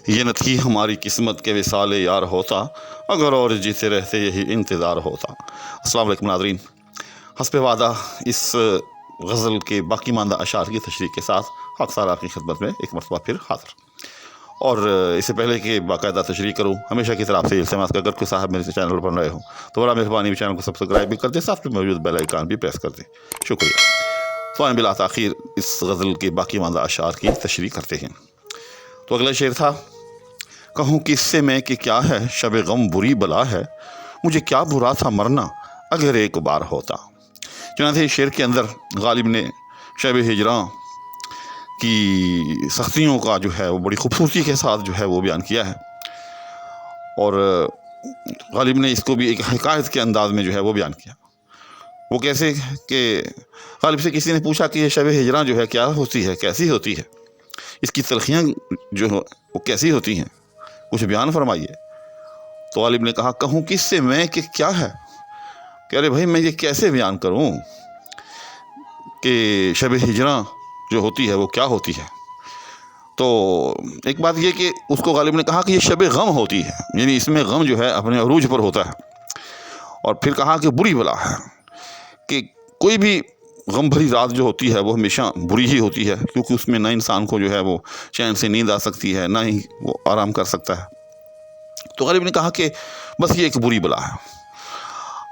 یہ نہ تھی ہماری قسمت کے وصال یار ہوتا، اگر اور جیتے رہتے یہی انتظار ہوتا۔ السلام علیکم ناظرین، حسب وعدہ اس غزل کے باقی ماندہ اشعار کی تشریح کے ساتھ خاکسار آپ کی خدمت میں ایک مرتبہ پھر حاضر۔ اور اس سے پہلے کہ باقاعدہ تشریح کروں، ہمیشہ کی طرح آپ سے التماس کہ اگر کوئی صاحب میرے چینل پر نئے ہوں تو بڑا مہربانی بھی چینل کو سبسکرائب بھی کر دیں، ساتھ میں موجود بیل آئیکن بھی پریس کر دیں، شکریہ۔ تو بلا تاخیر اس غزل کے باقی ماندہ اشعار کی تشریح کرتے ہیں۔ تو اگلا شعر تھا: کہوں کس سے میں کہ کیا ہے شب غم بری بلا ہے، مجھے کیا برا تھا مرنا اگر ایک بار ہوتا۔ چنانچہ اس شعر کے اندر غالب نے شب ہجراں کی سختیوں کا جو ہے وہ بڑی خوبصورتی کے ساتھ جو ہے وہ بیان کیا ہے، اور غالب نے اس کو بھی ایک حکایت کے انداز میں جو ہے وہ بیان کیا۔ وہ کیسے کہ غالب سے کسی نے پوچھا کہ یہ شب ہجراں جو ہے کیا ہوتی ہے، کیسی ہوتی ہے، اس کی تلخیاں جو وہ کیسی ہوتی ہیں، کچھ بیان فرمائیے۔ تو غالب نے کہا: کہوں کس سے میں کہ کیا ہے، کہ ارے بھائی میں یہ کیسے بیان کروں کہ شب ہجراں جو ہوتی ہے وہ کیا ہوتی ہے۔ تو ایک بات یہ کہ اس کو غالب نے کہا کہ یہ شب غم ہوتی ہے، یعنی اس میں غم جو ہے اپنے عروج پر ہوتا ہے، اور پھر کہا کہ بری بلا ہے، کہ کوئی بھی غم بھری رات جو ہوتی ہے وہ ہمیشہ بری ہی ہوتی ہے، کیونکہ اس میں نہ انسان کو جو ہے وہ چین سے نیند آ سکتی ہے، نہ ہی وہ آرام کر سکتا ہے۔ تو غالب نے کہا کہ بس یہ ایک بری بلا ہے۔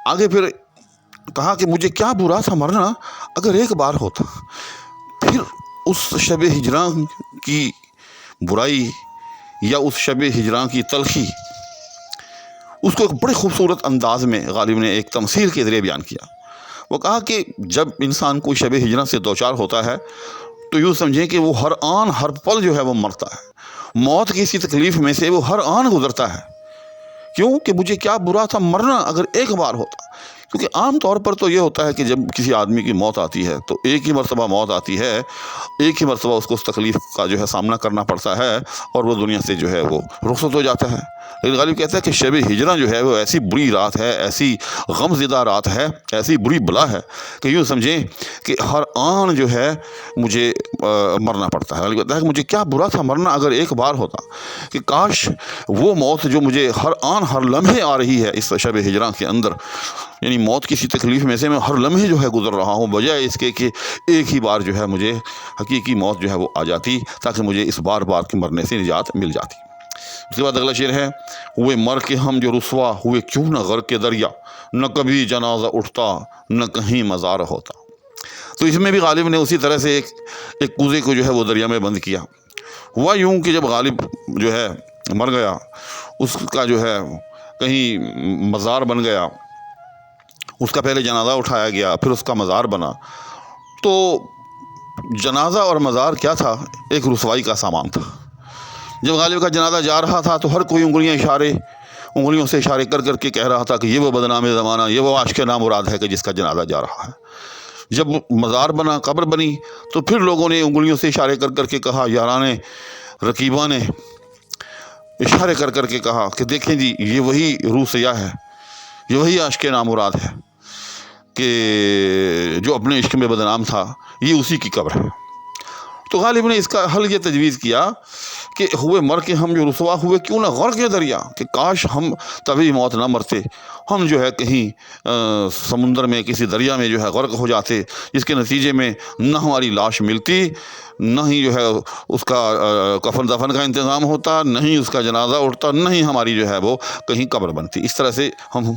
آگے پھر کہا کہ مجھے کیا برا تھا مرنا اگر ایک بار ہوتا۔ پھر اس شب ہجراں کی برائی یا اس شب ہجراں کی تلخی، اس کو ایک بڑے خوبصورت انداز میں غالب نے ایک تمثیل کے ذریعے بیان کیا۔ وہ کہا کہ جب انسان کو شب ہجراں سے دوچار ہوتا ہے تو یوں سمجھیں کہ وہ ہر آن ہر پل جو ہے وہ مرتا ہے، موت کی اسی تکلیف میں سے وہ ہر آن گزرتا ہے۔ کیوں کہ مجھے کیا برا تھا مرنا اگر ایک بار ہوتا، کیونکہ عام طور پر تو یہ ہوتا ہے کہ جب کسی آدمی کی موت آتی ہے تو ایک ہی مرتبہ موت آتی ہے، ایک ہی مرتبہ اس کو اس تکلیف کا جو ہے سامنا کرنا پڑتا ہے اور وہ دنیا سے جو ہے وہ رخصت ہو جاتا ہے۔ لیکن غالب کہتا ہے کہ شب ہجراں جو ہے وہ ایسی بری رات ہے، ایسی غم زدہ رات ہے، ایسی بری بلا ہے کہ یوں سمجھیں کہ ہر آن جو ہے مجھے مرنا پڑتا ہے۔ غالب کہتا ہے کہ مجھے کیا برا تھا مرنا اگر ایک بار ہوتا، کہ کاش وہ موت جو مجھے ہر آن ہر لمحے آ رہی ہے اس شب ہجراں کے اندر، یعنی موت کی سی تکلیف میں سے میں ہر لمحے جو ہے گزر رہا ہوں، بجائے اس کے کہ ایک ہی بار جو ہے مجھے حقیقی موت جو ہے وہ آ جاتی، تاکہ مجھے اس بار بار کے مرنے سے نجات مل جاتی۔ اس کے بعد اگلا شعر ہے: ہوئے مر کے ہم جو رسوا ہوئے کیوں نہ غرق کے دریا، نہ کبھی جنازہ اٹھتا نہ کہیں مزار ہوتا۔ تو اس میں بھی غالب نے اسی طرح سے ایک کوزے کو جو ہے وہ دریا میں بند کیا۔ ہوا یوں کہ جب غالب جو ہے مر گیا، اس کا جو ہے کہیں مزار بن گیا، اس کا پہلے جنازہ اٹھایا گیا، پھر اس کا مزار بنا۔ تو جنازہ اور مزار کیا تھا؟ ایک رسوائی کا سامان تھا۔ جب غالب کا جنازہ جا رہا تھا تو ہر کوئی انگلیوں سے اشارے کر کر کے کہہ رہا تھا کہ یہ وہ بدنام زمانہ، یہ وہ عاشق نامراد ہے کہ جس کا جنازہ جا رہا ہے۔ جب مزار بنا، قبر بنی، تو پھر لوگوں نے انگلیوں سے اشارے کر کر کے کہا، یارانے رقیبہ نے اشارے کر کر کے کہا کہ دیکھیں جی یہ وہی روح سیاہ ہے، یہ وہی عاشق نامراد ہے کہ جو اپنے عشق میں بدنام تھا، یہ اسی کی قبر ہے۔ تو غالب نے اس کا حل یہ تجویز کیا کہ ہوئے مر کے ہم جو رسوا ہوئے کیوں نہ غرق دریا، کہ کاش ہم تبھی موت نہ مرتے، ہم جو ہے کہیں سمندر میں کسی دریا میں جو ہے غرق ہو جاتے، جس کے نتیجے میں نہ ہماری لاش ملتی، نہ ہی جو ہے اس کا کفن دفن کا انتظام ہوتا، نہ ہی اس کا جنازہ اٹھتا، نہ ہی ہماری جو ہے وہ کہیں قبر بنتی۔ اس طرح سے ہم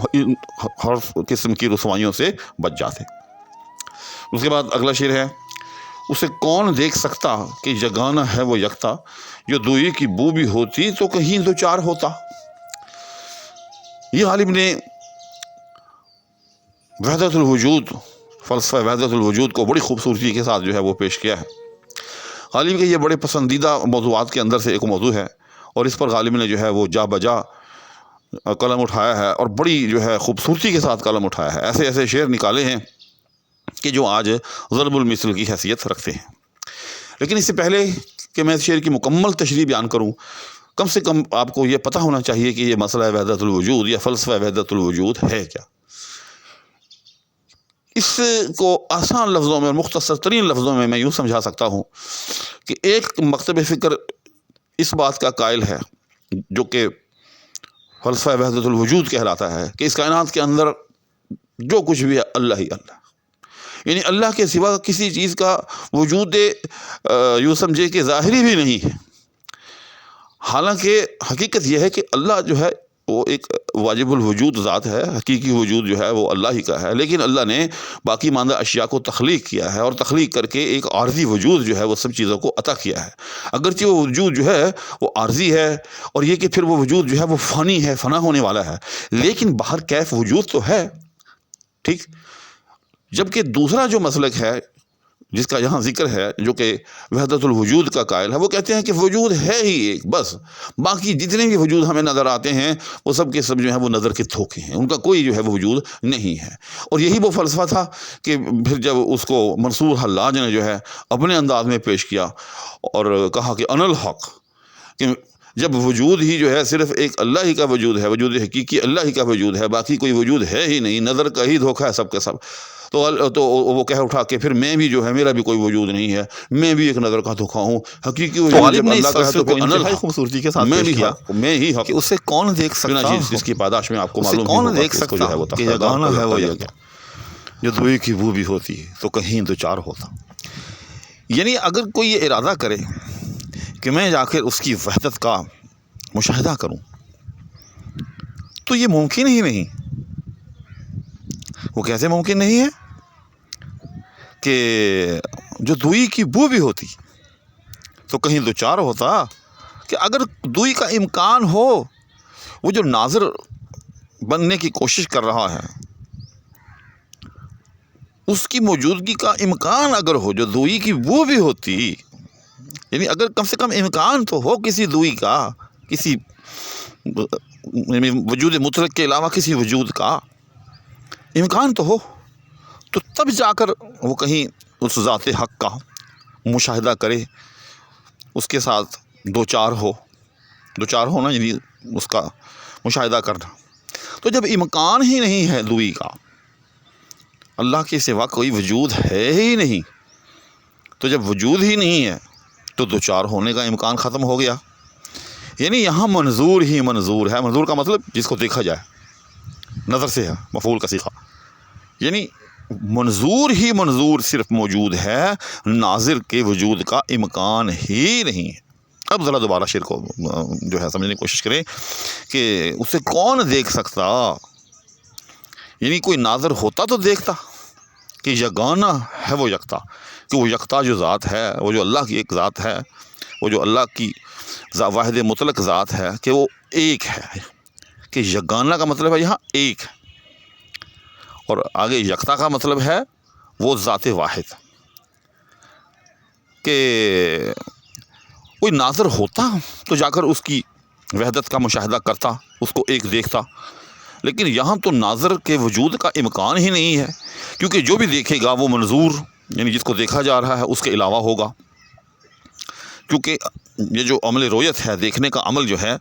ہر قسم کی رسوائیوں سے بچ جاتے۔ اس کے بعد اگلا شعر ہے: اسے کون دیکھ سکتا کہ جگانا ہے وہ یکتا، جو دوئی کی بو بھی ہوتی تو کہیں دو چار ہوتا۔ یہ غالب نے وحدت الوجود، فلسفہ وحدت الوجود کو بڑی خوبصورتی کے ساتھ جو ہے وہ پیش کیا ہے۔ غالب کے یہ بڑے پسندیدہ موضوعات کے اندر سے ایک موضوع ہے، اور اس پر غالب نے جو ہے وہ جا بجا قلم اٹھایا ہے، اور بڑی جو ہے خوبصورتی کے ساتھ قلم اٹھایا ہے۔ ایسے ایسے شعر نکالے ہیں کہ جو آج ضرب المثل کی حیثیت رکھتے ہیں۔ لیکن اس سے پہلے کہ میں اس شعر کی مکمل تشریح بیان کروں، کم سے کم آپ کو یہ پتہ ہونا چاہیے کہ یہ مسئلہ وحدت الوجود یا فلسفہ وحدت الوجود ہے کیا۔ اس کو آسان لفظوں میں اور مختصر ترین لفظوں میں یوں سمجھا سکتا ہوں کہ ایک مکتب فکر اس بات کا قائل ہے جو کہ فلسفہ وحدت الوجود کہلاتا ہے کہ اس کائنات کے اندر جو کچھ بھی ہے اللہ ہی اللہ، یعنی اللہ کے سوا کسی چیز کا وجود یوں سمجھے کہ ظاہری بھی نہیں ہے، حالانکہ حقیقت یہ ہے کہ اللہ جو ہے وہ ایک واجب الوجود ذات ہے، حقیقی وجود جو ہے وہ اللہ ہی کا ہے، لیکن اللہ نے باقی ماندہ اشیاء کو تخلیق کیا ہے اور تخلیق کر کے ایک عارضی وجود جو ہے وہ سب چیزوں کو عطا کیا ہے، اگرچہ وہ وجود جو ہے وہ عارضی ہے اور یہ کہ پھر وہ وجود جو ہے وہ فانی ہے، فنا ہونے والا ہے، لیکن باہر کیف وجود تو ہے، ٹھیک۔ جبکہ دوسرا جو مسلک ہے جس کا یہاں ذکر ہے جو کہ وحدت الوجود کا قائل ہے، وہ کہتے ہیں کہ وجود ہے ہی ایک، بس باقی جتنے بھی وجود ہمیں نظر آتے ہیں وہ سب کے سب جو ہیں وہ نظر کے دھوکے ہیں، ان کا کوئی جو ہے وہ وجود نہیں ہے۔ اور یہی وہ فلسفہ تھا کہ پھر جب اس کو منصور حلاج نے جو ہے اپنے انداز میں پیش کیا اور کہا کہ ان الحق، کہ جب وجود ہی جو ہے صرف ایک اللہ ہی کا وجود ہے، وجود حقیقی اللہ ہی کا وجود ہے، باقی کوئی وجود ہے ہی نہیں، نظر کا ہی دھوکہ ہے سب کے سب، تو وہ کہہ اٹھا کہ پھر میں بھی جو ہے میرا بھی کوئی وجود نہیں ہے، میں بھی ایک نظر کا دھوکہ ہوں، حقیقی وجود جب اللہ کا ہے تو پھر انتہائی خوبصورتی کے ساتھ پیش کیا میں ہی حق، کہ اسے کون دیکھ سکتا، جس کی پاداش میں آپ کو اسے معلوم کون دیکھ سکتا کہ یگانہ ہے وہ یکتا، جو دوئی کی بو بھی ہوتی تو کہیں دو چار ہوتا۔ یعنی اگر کوئی یہ ارادہ کرے کہ میں جا کر اس کی وحدت کا مشاہدہ کروں تو یہ ممکن ہی نہیں۔ وہ کیسے ممکن نہیں ہے کہ جو دوئی کی بو بھی ہوتی تو کہیں دو چار ہوتا، کہ اگر دوئی کا امکان ہو، وہ جو ناظر بننے کی کوشش کر رہا ہے اس کی موجودگی کا امکان اگر ہو، جو دوئی کی بو بھی ہوتی، یعنی اگر کم سے کم امکان تو ہو کسی دوئی کا، کسی وجود مطلق کے علاوہ کسی وجود کا امکان تو ہو، تو تب جا کر وہ کہیں اس ذات حق کا مشاہدہ کرے، اس کے ساتھ دو چار ہونا یعنی اس کا مشاہدہ کرنا۔ تو جب امکان ہی نہیں ہے دوئی کا، اللہ کے سوا کوئی وجود ہے ہی نہیں، تو جب وجود ہی نہیں ہے تو دو چار ہونے کا امکان ختم ہو گیا۔ یعنی یہاں منظور ہی منظور ہے، منظور کا مطلب جس کو دیکھا جائے، نظر سے ہے، مفعول کا صیغہ، یعنی منظور ہی منظور صرف موجود ہے، ناظر کے وجود کا امکان ہی نہیں ہے۔ اب ذرا دوبارہ شعر کو جو ہے سمجھنے کی کوشش کریں کہ اسے کون دیکھ سکتا، یعنی کوئی ناظر ہوتا تو دیکھتا کہ یگانہ ہے وہ یکتا، کہ وہ یکتا جو ذات ہے، وہ جو اللہ کی ایک ذات ہے، وہ جو اللہ کی واحد مطلق ذات ہے، کہ وہ ایک ہے، کہ یگانہ کا مطلب ہے یہاں ایک ہے، اور آگے یکتا کا مطلب ہے وہ ذات واحد، کہ کوئی ناظر ہوتا تو جا کر اس کی وحدت کا مشاہدہ کرتا، اس کو ایک دیکھتا، لیکن یہاں تو ناظر کے وجود کا امکان ہی نہیں ہے، کیونکہ جو بھی دیکھے گا وہ منظور یعنی جس کو دیکھا جا رہا ہے اس کے علاوہ ہوگا، کیونکہ یہ جو عمل رویت ہے، دیکھنے کا عمل جو ہے،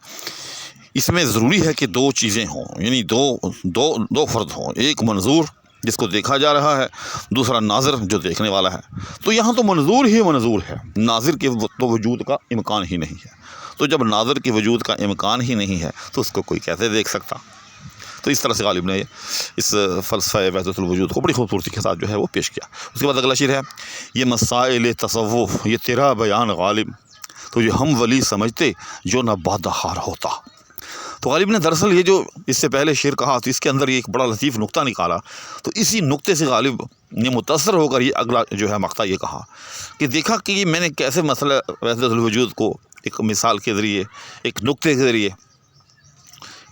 اس میں ضروری ہے کہ دو چیزیں ہوں، یعنی دو فرد ہوں، ایک منظور جس کو دیکھا جا رہا ہے، دوسرا ناظر جو دیکھنے والا ہے۔ تو یہاں تو منظور ہی منظور ہے، ناظر کے تو وجود کا امکان ہی نہیں ہے، تو جب ناظر کے وجود کا امکان ہی نہیں ہے تو اس کو کوئی کیسے دیکھ سکتا؟ تو اس طرح سے غالب نے اس فلسفہ وحدت الوجود کو بڑی خوبصورتی کے ساتھ جو ہے وہ پیش کیا۔ اس کے بعد اگلا شعر ہے، یہ مسائل تصوف یہ تیرا بیان غالب، تو یہ ہم ولی سمجھتے جو نہ بادخار ہوتا۔ تو غالب نے دراصل یہ جو اس سے پہلے شعر کہا تو اس کے اندر یہ ایک بڑا لطیف نقطہ نکالا، تو اسی نقطے سے غالب نے متاثر ہو کر یہ اگلا جو ہے مقطع یہ کہا کہ دیکھا کہ یہ میں نے کیسے مسئلہ وحدت الوجود کو ایک مثال کے ذریعے، ایک نقطے کے ذریعے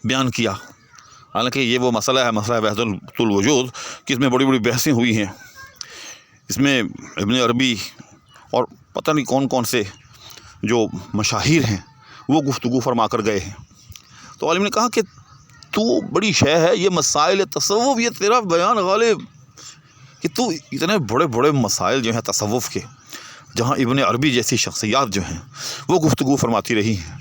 بیان کیا، حالانکہ یہ وہ مسئلہ ہے، مسئلہ وحدت الوجود، کہ اس میں بڑی بڑی بحثیں ہوئی ہیں، اس میں ابن عربی اور پتہ نہیں کون کون سے جو مشاہیر ہیں وہ گفتگو فرما کر گئے ہیں۔ تو عالم نے کہا کہ تو بڑی شے ہے، یہ مسائل تصوف یہ تیرا بیان غالب، کہ تو اتنے بڑے بڑے مسائل جو ہیں تصوف کے، جہاں ابن عربی جیسی شخصیات جو ہیں وہ گفتگو فرماتی رہی ہیں،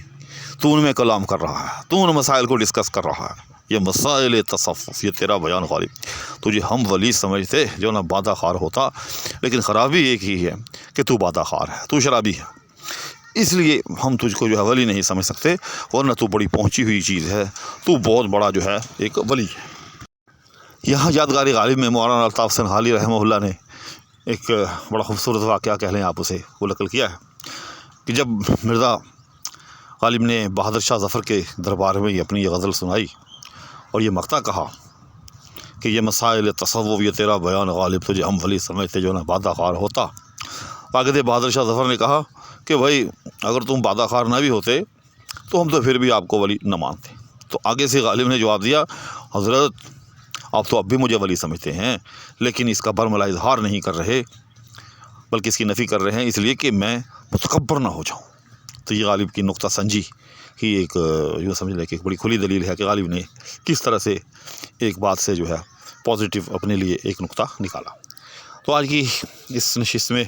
تو ان میں کلام کر رہا ہے، تو ان مسائل کو ڈسکس کر رہا ہے، یہ مسائل تصوف یہ تیرا بیان غالب، تجھے ہم ولی سمجھتے جو نہ بادہ خار ہوتا، لیکن خرابی ایک ہی ہے کہ تو بادہ خار ہے، تو شرابی ہے۔ اس لیے ہم تجھ کو جو ہے ولی نہیں سمجھ سکتے، ورنہ تو بڑی پہنچی ہوئی چیز ہے، تو بہت بڑا جو ہے ایک ولی ہے۔ یہاں یادگار غالب میں مولانا الطاف سنہالی رحمہ اللہ نے ایک بڑا خوبصورت واقعہ کہہ لیں آپ اسے، وہ نقل کیا ہے کہ جب مرزا غالب نے بہادر شاہ ظفر کے دربار میں اپنی یہ غزل سنائی اور یہ مقطع کہا کہ یہ مسائل تصوف یہ تیرا بیان غالب تجھے ہم ولی سمجھتے جو نہ بادہ خار ہوتا، آگے بہادر شاہ ظفر نے کہا کہ بھائی اگر تم بادہ خار نہ بھی ہوتے تو ہم تو پھر بھی آپ کو ولی نہ مانتے۔ تو آگے سے غالب نے جواب دیا، حضرت آپ تو اب بھی مجھے ولی سمجھتے ہیں، لیکن اس کا برملا اظہار نہیں کر رہے بلکہ اس کی نفی کر رہے ہیں، اس لیے کہ میں متکبر نہ ہو جاؤں۔ تو یہ غالب کی نقطہ سنجی کی ایک یوں سمجھ لیں کہ ایک بڑی کھلی دلیل ہے کہ غالب نے کس طرح سے ایک بات سے جو ہے پازیٹیو اپنے لیے ایک نقطہ نکالا۔ تو آج کی اس نشست میں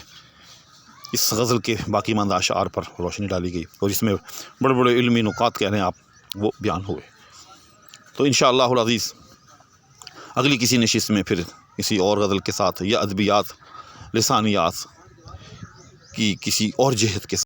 اس غزل کے باقی ماندہ اشعار پر روشنی ڈالی گئی اور جس میں بڑے بڑے علمی نکات کہہ رہے ہیں آپ وہ بیان ہوئے۔ تو انشاءاللہ العزیز اگلی کسی نشست میں پھر کسی اور غزل کے ساتھ یا ادبیات لسانیات کی کسی اور جہت کے ساتھ